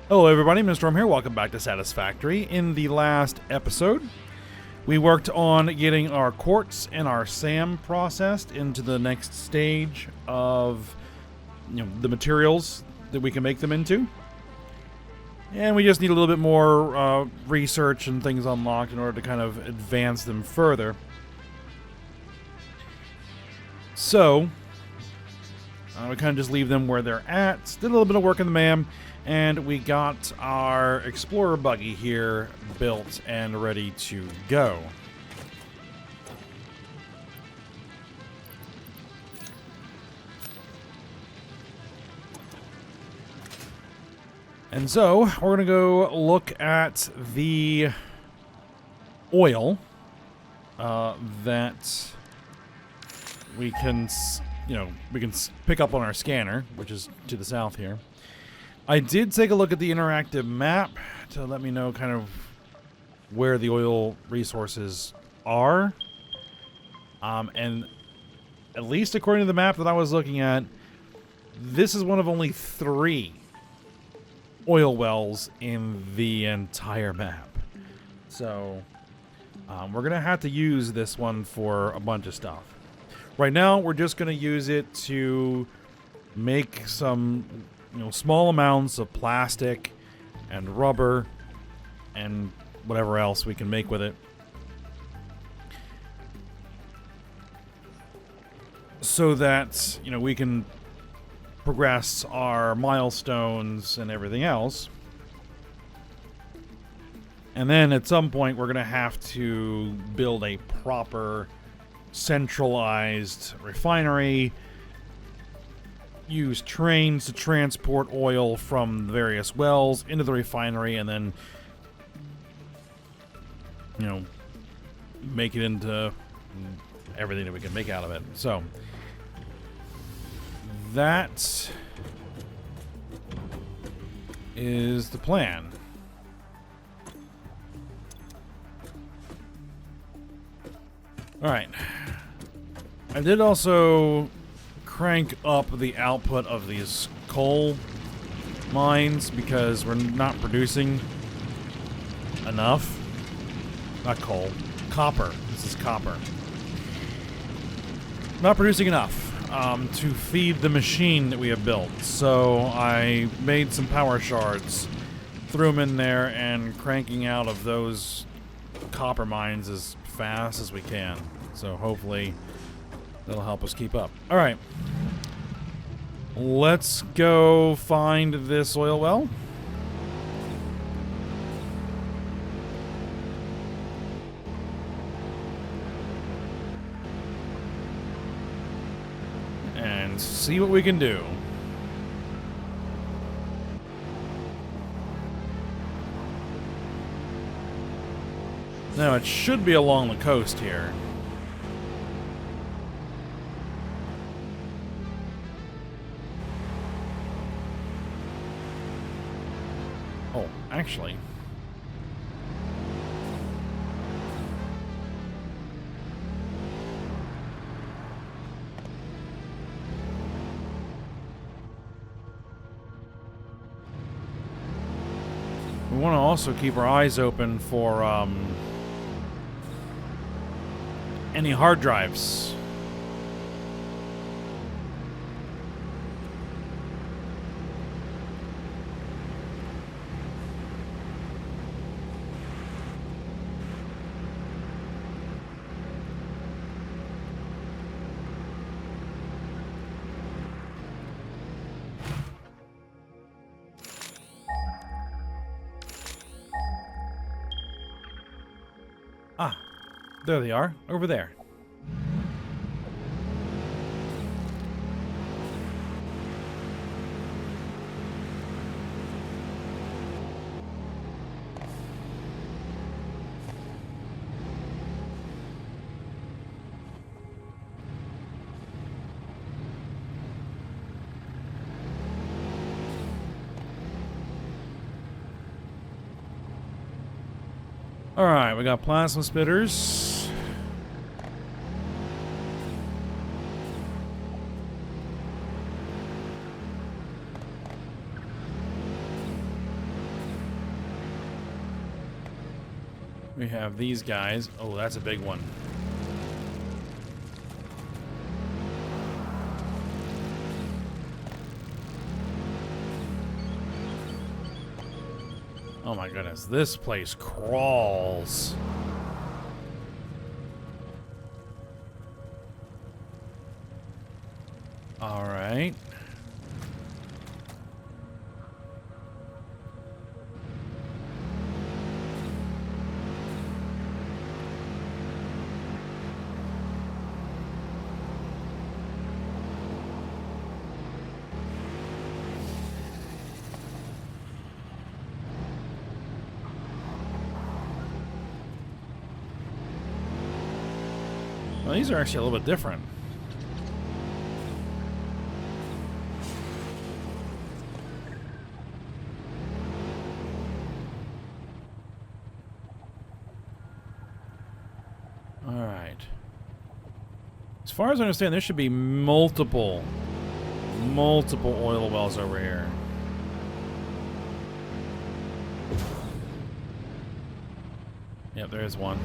Hello everybody, Mr. Storm here. Welcome back to Satisfactory. In the last episode, we worked on getting our quartz and our SAM processed into the next stage of the materials that we can make them into. And we just need a little bit more research and things unlocked in order to kind of advance them further. So, we kind of just leave them where they're at. Did a little bit of work in the MAM. And we got our Explorer buggy here built and ready to go. And so, we're going to go look at the oil that we can, we can pick up on our scanner, which is to the south here. I did take a look at the interactive map to let me know kind of where the oil resources are. And at least according to the map that I was looking at, this is one of only 3 oil wells in the entire map. So we're going to have to use this one for a bunch of stuff. Right now, we're just going to use it to make some small amounts of plastic and rubber and whatever else we can make with it. So that, we can progress our milestones and everything else. And then at some point we're going to have to build a proper centralized refinery, use trains to transport oil from the various wells into the refinery, and then make it into everything that we can make out of it. So that is the plan. Alright, I did also crank up the output of these coal mines because we're not producing enough. Not coal, copper. This is copper. Not producing enough to feed the machine that we have built. So I made some power shards, threw them in there, and cranking out of those copper mines as fast as we can. So hopefully that'll help us keep up. All right. Let's go find this oil well. And see what we can do. Now, it should be along the coast here. Oh, actually. We want to also keep our eyes open for any hard drives. Ah, there they are, over there. Alright, we got plasma spitters. We have these guys. Oh, that's a big one. Oh my goodness, this place crawls. All right. Well, these are actually a little bit different. All right. As far as I understand, there should be multiple oil wells over here. Yep, there is one.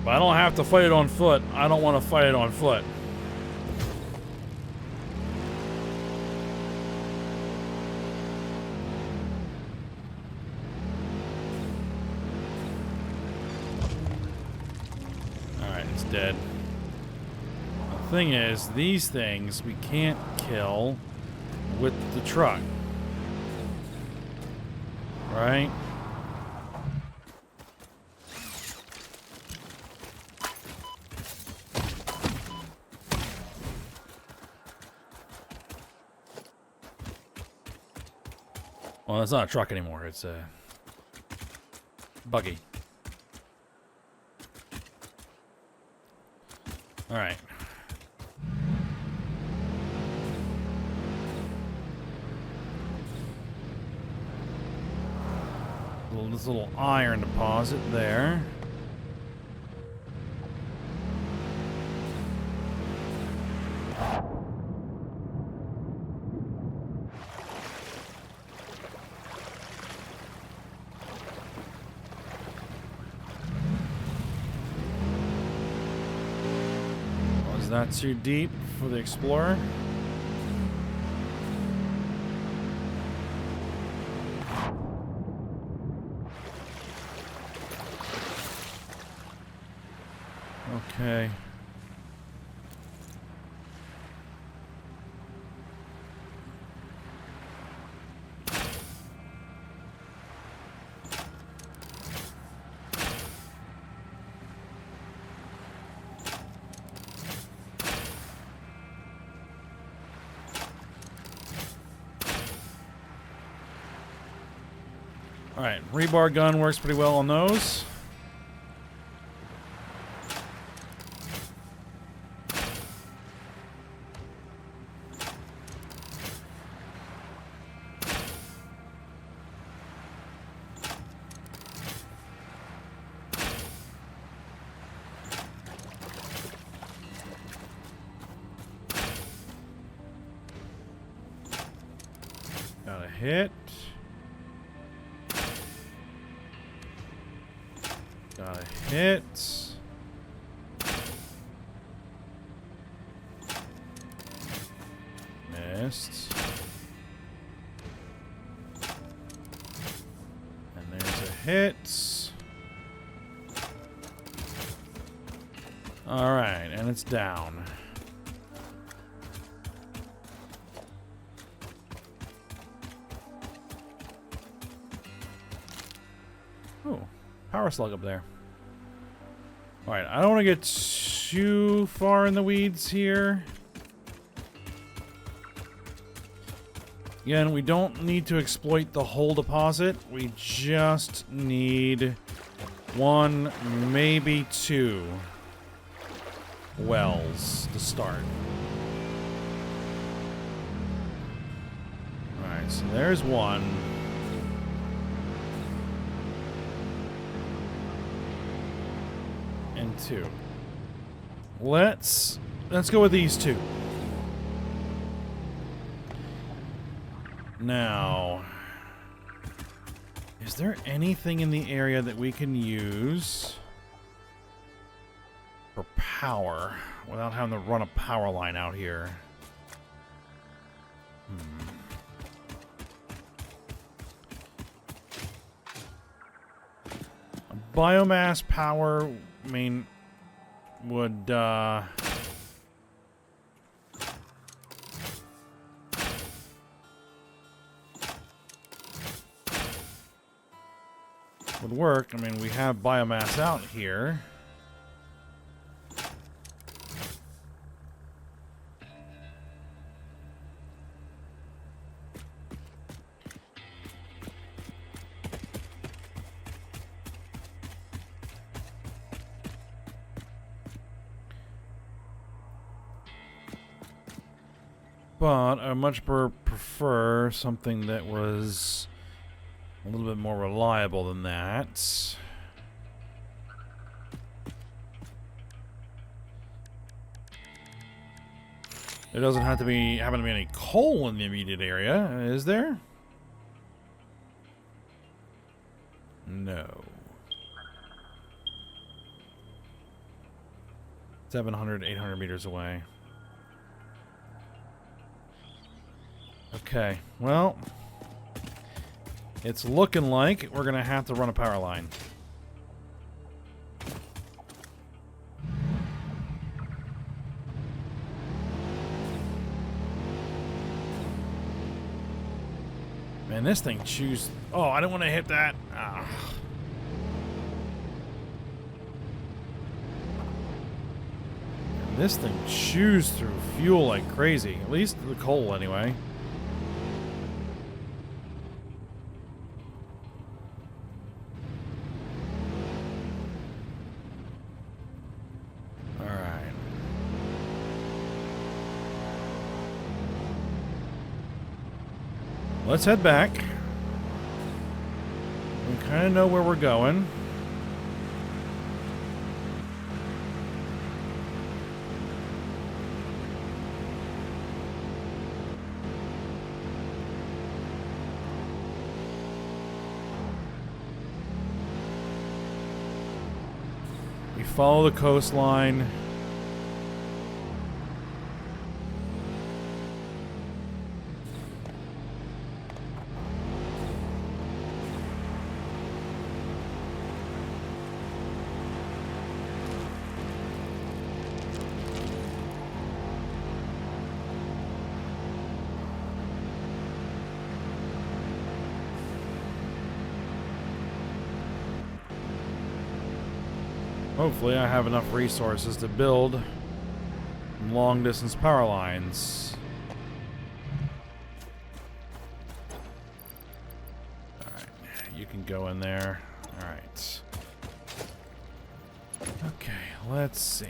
But I don't have to fight it on foot. I don't want to fight it on foot. Alright, it's dead. The thing is, these things we can't kill with the truck. Right? Well, it's not a truck anymore. It's a buggy. All right. This little iron deposit there. Was that too deep for the explorer? Okay. All right, rebar gun works pretty well on those. Got a hit. Got a hit. Missed. And there's a hit. All right, and it's down. Oh, power slug up there. All right, I don't want to get too far in the weeds here. Again, we don't need to exploit the whole deposit. We just need one, maybe two wells to start. All right, so there's one. and 2. Let's go with these 2. Now, is there anything in the area that we can use for power without having to run a power line out here? A biomass power, I mean, would work. I mean, we have biomass out here. But I much prefer something that was a little bit more reliable than that. There doesn't have to be happen to be any coal in the immediate area, is there? No. 700, 800 meters away. Okay, well, it's looking like we're gonna have to run a power line. Man, this thing chews. Oh, I don't want to hit that. Ah. This thing chews through fuel like crazy. At least the coal, anyway. Let's head back. We kind of know where we're going. We follow the coastline. Hopefully I have enough resources to build long-distance power lines. Alright, you can go in there. Alright. Okay, let's see.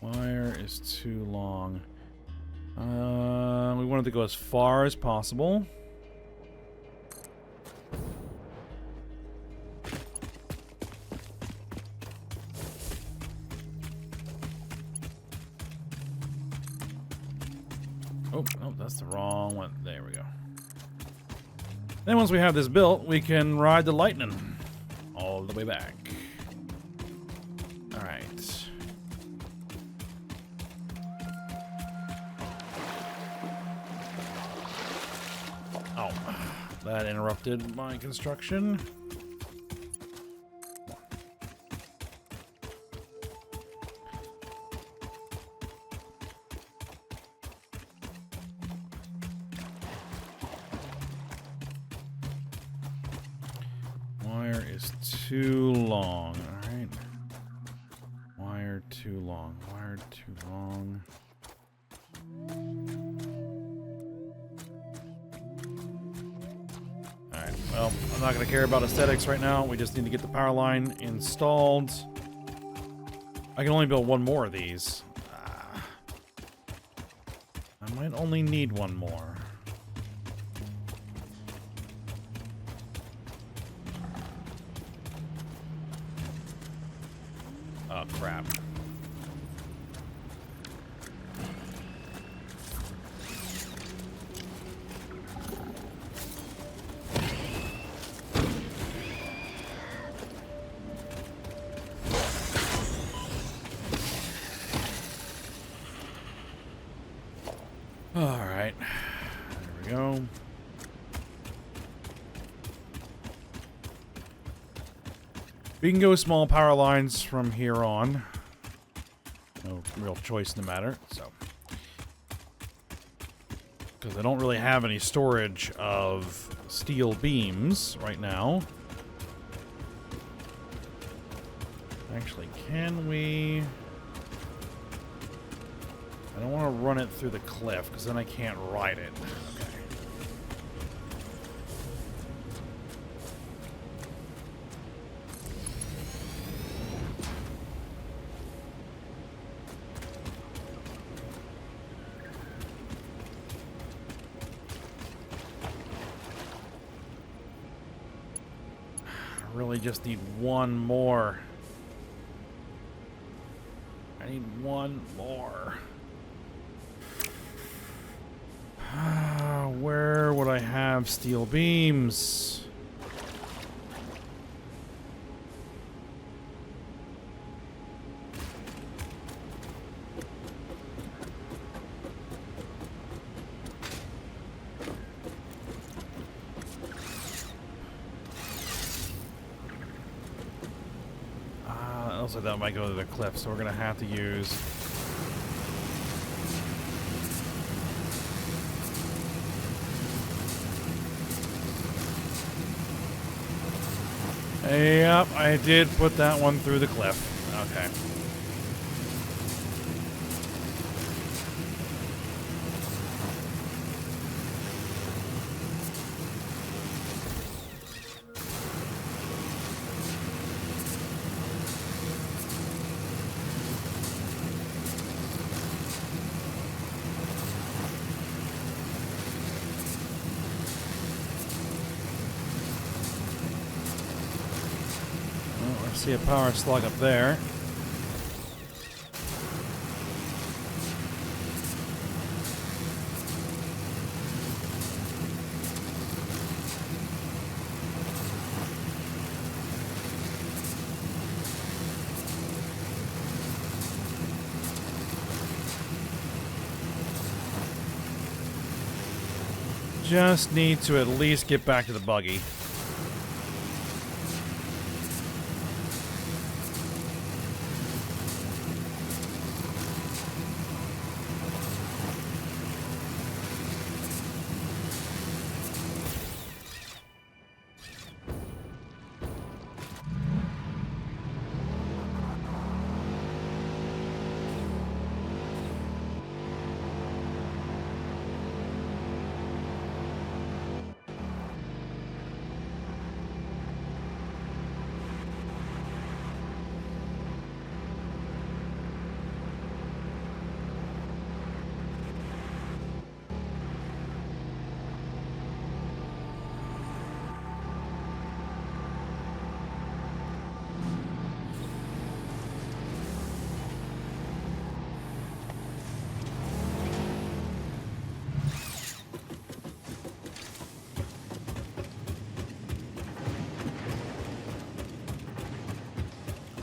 Wire is too long. We wanted to go as far as possible. Oh, that's the wrong one. There we go. Then once we have this built, we can ride the Lightning all the way back. All right. Oh, that interrupted my construction. is too long. Alright. Wire too long. Wire too long. Alright, well, I'm not going to care about aesthetics right now. We just need to get the power line installed. I can only build one more of these. I might only need one more. Oh, crap. Alright. There we go. We can go small power lines from here on. No real choice in the matter, so. Because I don't really have any storage of steel beams right now. Actually, can we... I don't want to run it through the cliff, because then I can't ride it. Okay. I really just need one more. I need one more. Where would I have steel beams? It looks like that might go to the cliff, so we're gonna have to use... Yep, I did put that one through the cliff. Okay. See a power slug up there. Just need to at least get back to the buggy.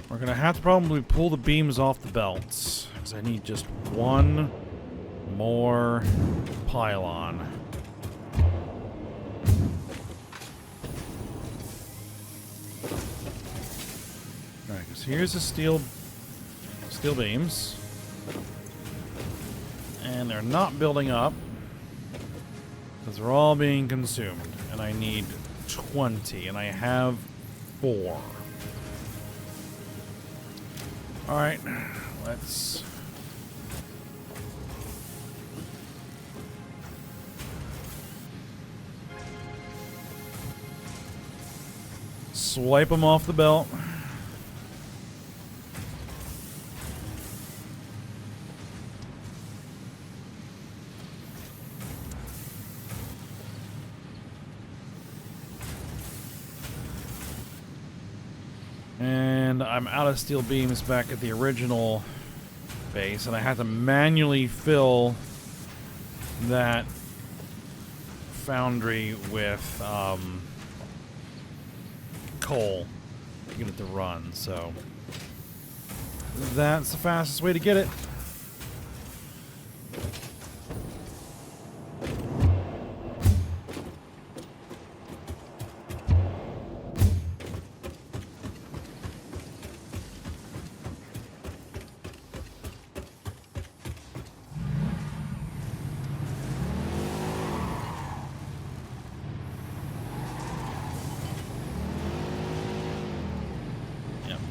We're gonna have to probably pull the beams off the belts, because I need just one more pylon. Alright, because here's the steel beams. And they're not building up, because they're all being consumed. And I need 20, and I have 4. All right, let's swipe them off the belt. And I'm out of steel beams back at the original base, and I have to manually fill that foundry with coal to get it to run, so that's the fastest way to get it.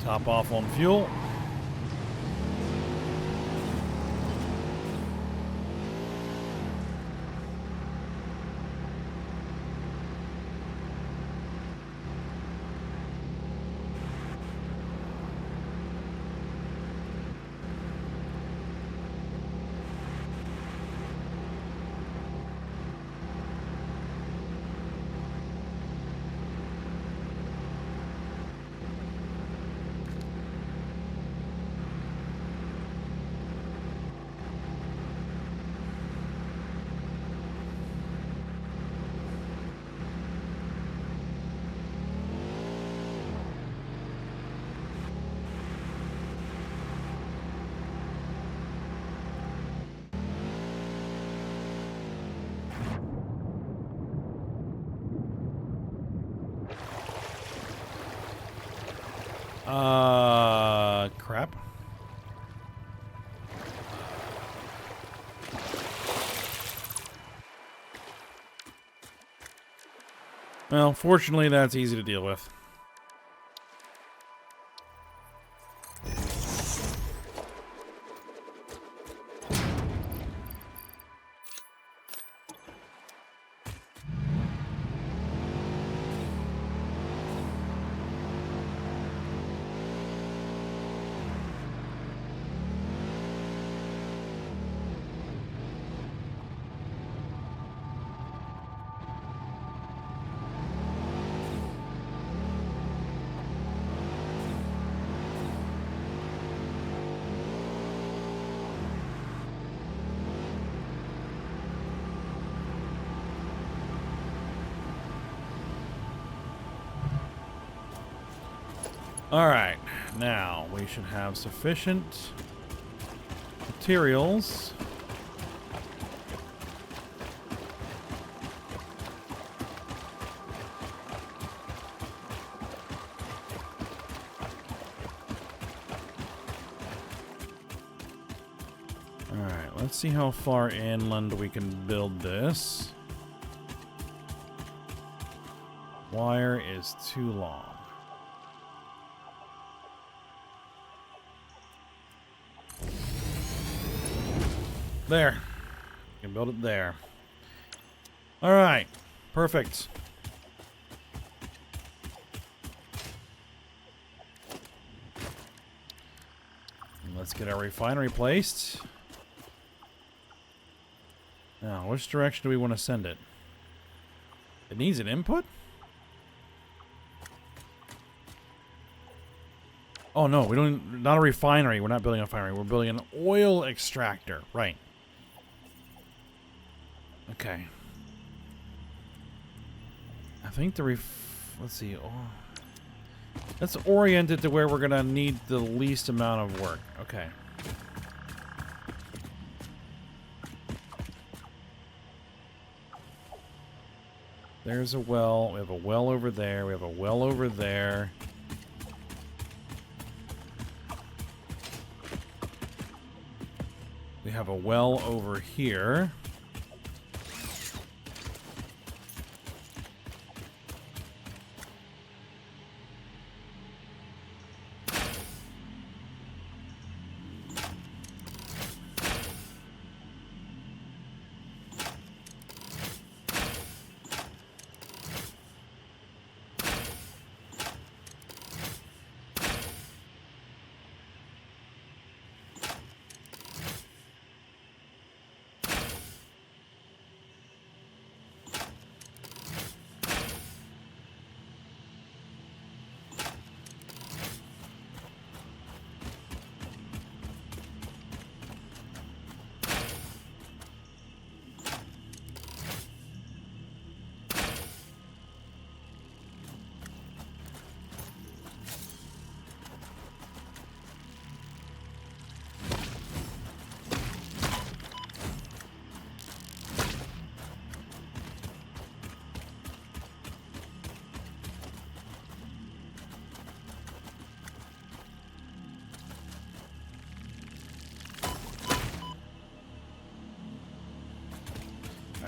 Top off on fuel. Crap. Well, fortunately, that's easy to deal with. Alright, now we should have sufficient materials. Alright, let's see how far inland we can build this. Wire is too long. There. You can build it there. Alright. Perfect. And let's get our refinery placed. Now, which direction do we want to send it? It needs an input? Oh no, we don't. Not a refinery. We're not building a refinery. We're building an oil extractor. Right. Okay. I think the let's see. Oh, let's orient it to where we're gonna need the least amount of work. Okay. There's a well. We have a well over there. We have a well over there. We have a well over here.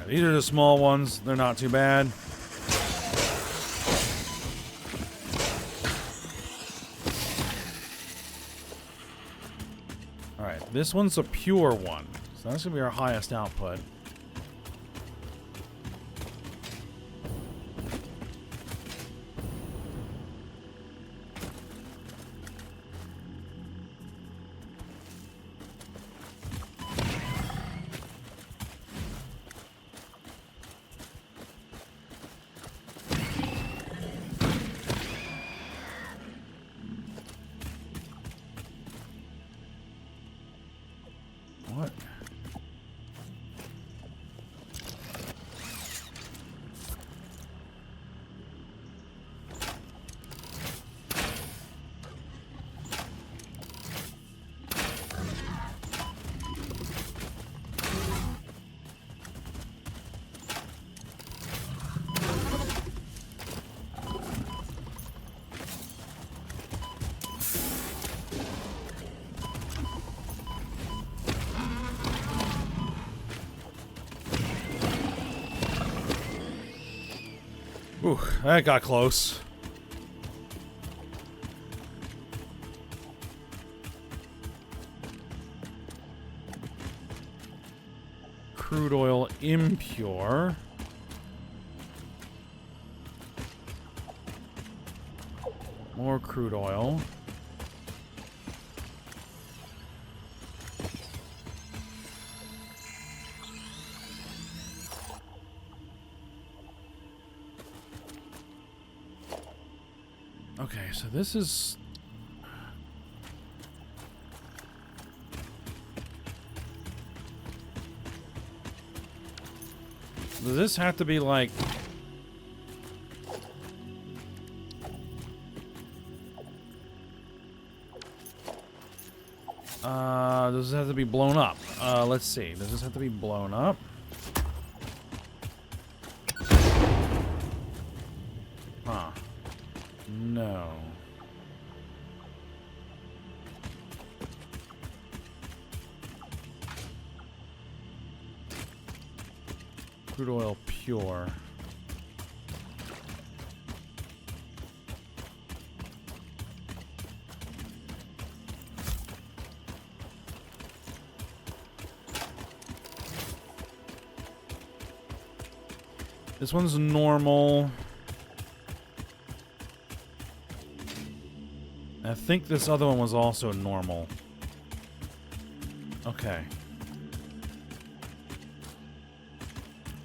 these are the small ones. They're not too bad. Alright, this one's a pure one. So that's going to be our highest output. What? Ooh, that got close. Crude oil impure. More crude oil. Okay, so this is... Does this have to be like... does this have to be blown up? Let's see. Does this have to be blown up? Huh. No. Crude oil pure. This one's normal. I think this other one was also normal. Okay.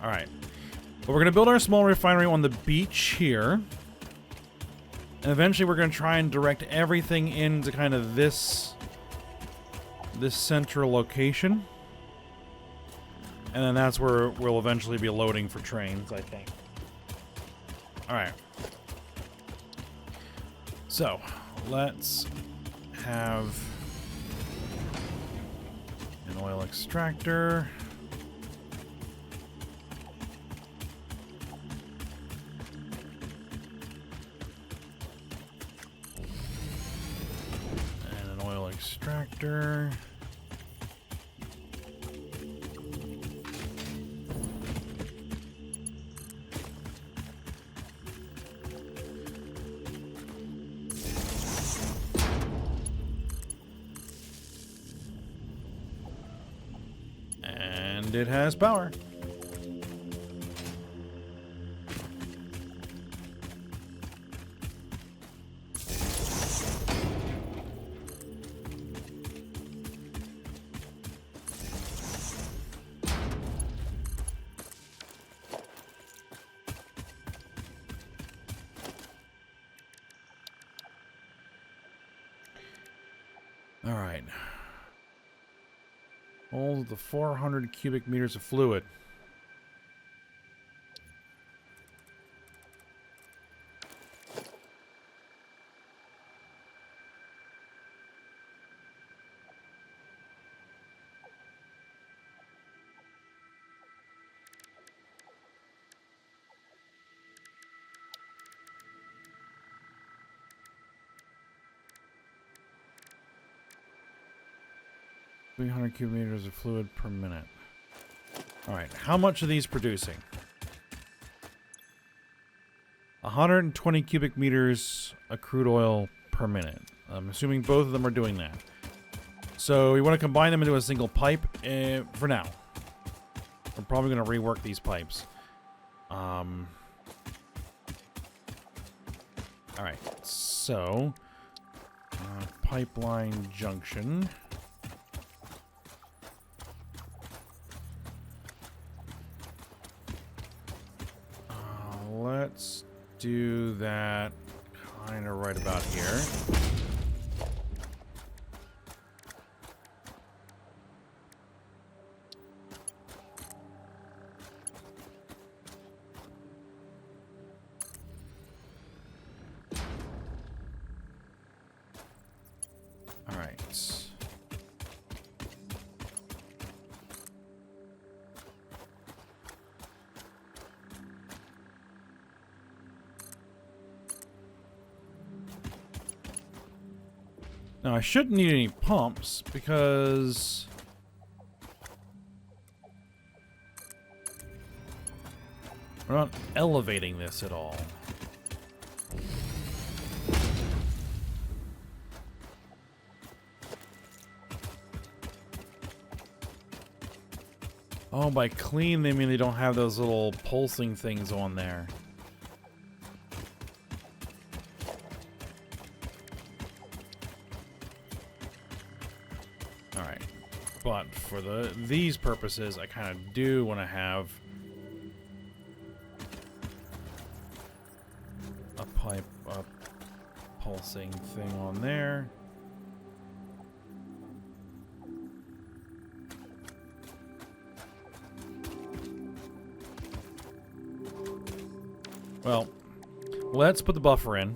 Alright. But we're going to build our small refinery on the beach here. And eventually we're going to try and direct everything into kind of this central location. And then that's where we'll eventually be loading for trains, I think. Alright. So, let's have an oil extractor. And an oil extractor. And it has power. All right. Hold the 400 cubic meters of fluid. Cubic meters of fluid per minute. Alright, how much are these producing? 120 cubic meters of crude oil per minute. I'm assuming both of them are doing that. So we want to combine them into a single pipe for now. We're probably going to rework these pipes. Alright, so pipeline junction. Let's do that kind of right about here. All right. Now, I shouldn't need any pumps because we're not elevating this at all. Oh, by clean, they mean they don't have those little pulsing things on there. Alright. But for these purposes, I kind of do want to have a pulsing thing on there. Well, let's put the buffer in.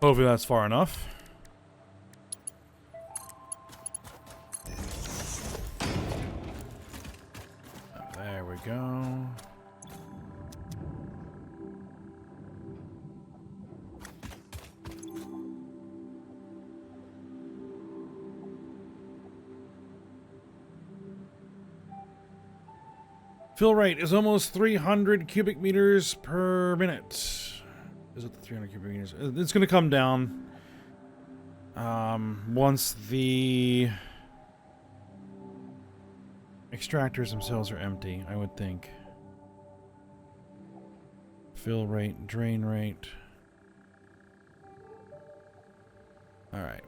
Hopefully that's far enough. There we go. Fill rate is almost 300 cubic meters per minute. Is it the 300 cubic meters? It's going to come down once the extractors themselves are empty, I would think. Fill rate, drain rate. All right.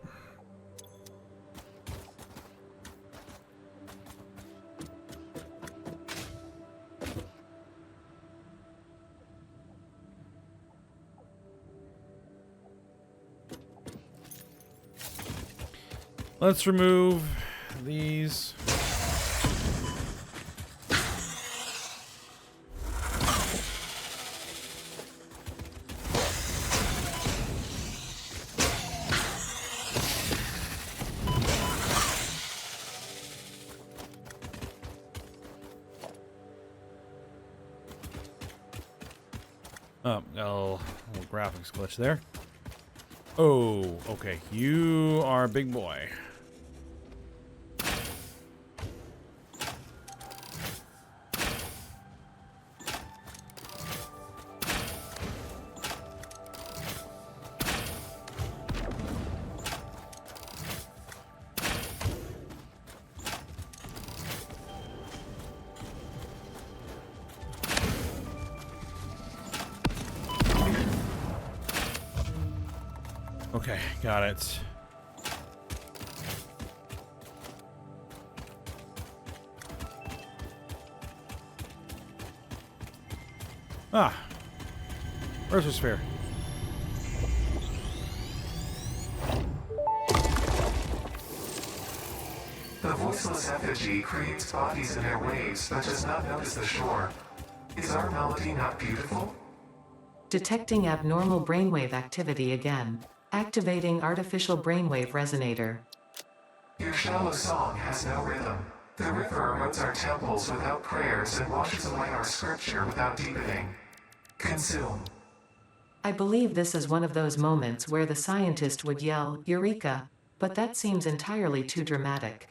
Let's remove these. Oh, little graphics glitch there. Oh, okay. You are a big boy. Okay, got it. Ah, Earth sphere. The voiceless effigy creates bodies in airwaves but does not notice the shore. Is our melody not beautiful? Detecting abnormal brainwave activity again. Activating artificial brainwave resonator. Your shallow song has no rhythm. The river erodes our temples without prayers and washes away our scripture without deepening. Consume. I believe this is one of those moments where the scientist would yell, Eureka! But that seems entirely too dramatic.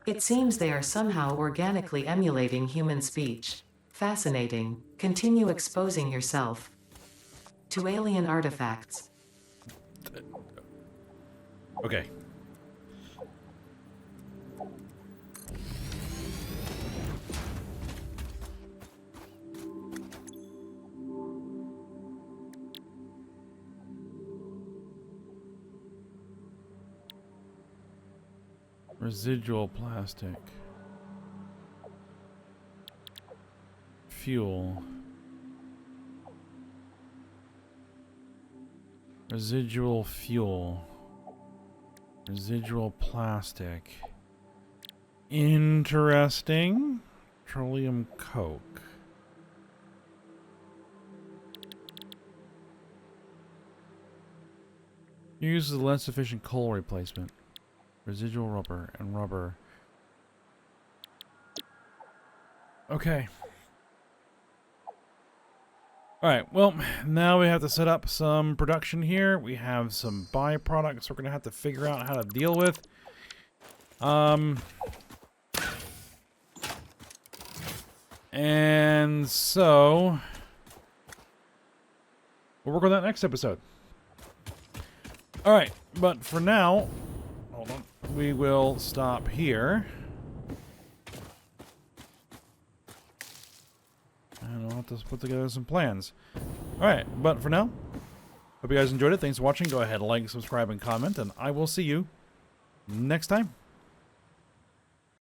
It seems they are somehow organically emulating human speech. Fascinating. Continue exposing yourself to alien artifacts. Okay. Residual plastic. Fuel. Residual fuel. Residual plastic. Interesting. Petroleum coke. Uses less efficient coal replacement. Residual rubber and rubber. Okay. Alright, well, now we have to set up some production here. We have some byproducts we're going to have to figure out how to deal with. And so we'll work on that next episode. Alright, but for now, hold on, we will stop here. And I'll have to put together some plans. Alright, but for now, hope you guys enjoyed it. Thanks for watching. Go ahead, like, subscribe, and comment, and I will see you next time.